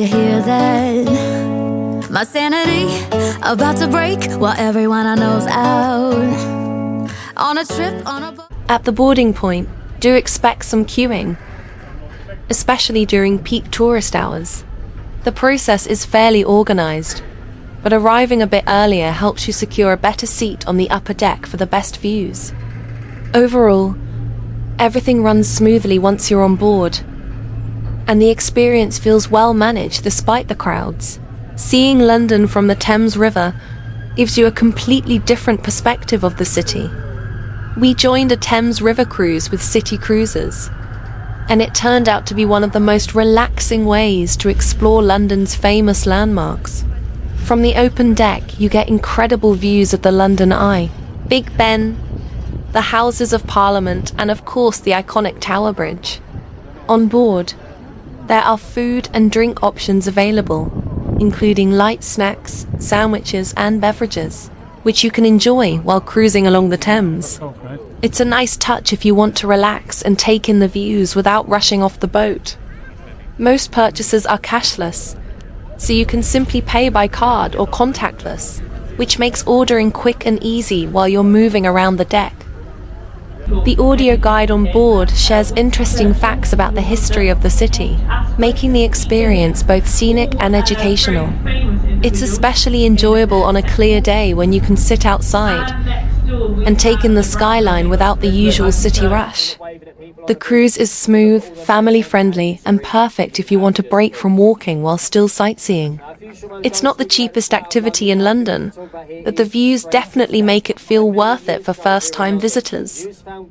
you hear that? My sanity about to break while everyone I know's out on a trip on a boat. At the boarding point, do expect some queuing, especially during peak tourist hours. The process is fairly organized, but arriving a bit earlier helps you secure a better seat on the upper deck for the best views. Overall, everything runs smoothly once you're on board, and the experience feels well managed despite the crowds. Seeing London from the Thames River gives you a completely different perspective of the city. We joined a Thames River Cruise with City Cruises, and it turned out to be one of the most relaxing ways to explore London's famous landmarks. From the open deck, you get incredible views of the London Eye, Big Ben, the Houses of Parliament, and of course the iconic Tower Bridge. On board, there are food and drink options available, including light snacks, sandwiches, and beverages, which you can enjoy while cruising along the Thames. It's a nice touch if you want to relax and take in the views without rushing off the boat. Most purchases are cashless, so you can simply pay by card or contactless, which makes ordering quick and easy while you're moving around the deck. The audio guide on board shares interesting facts about the history of the city, making the experience both scenic and educational. It's especially enjoyable on a clear day when you can sit outside and take in the skyline without the usual city rush. The cruise is smooth, family-friendly, and perfect if you want a break from walking while still sightseeing. It's not the cheapest activity in London, but the views definitely make it feel worth it for first-time visitors.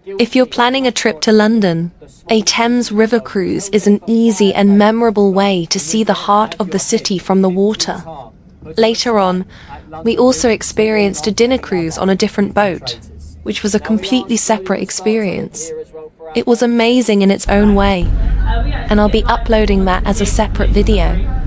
If you're planning a trip to London, a Thames River Cruise is an easy and memorable way to see the heart of the city from the water. Later on, we also experienced a dinner cruise on a different boat, which was a completely separate experience. It was amazing in its own way, and I'll be uploading that as a separate video.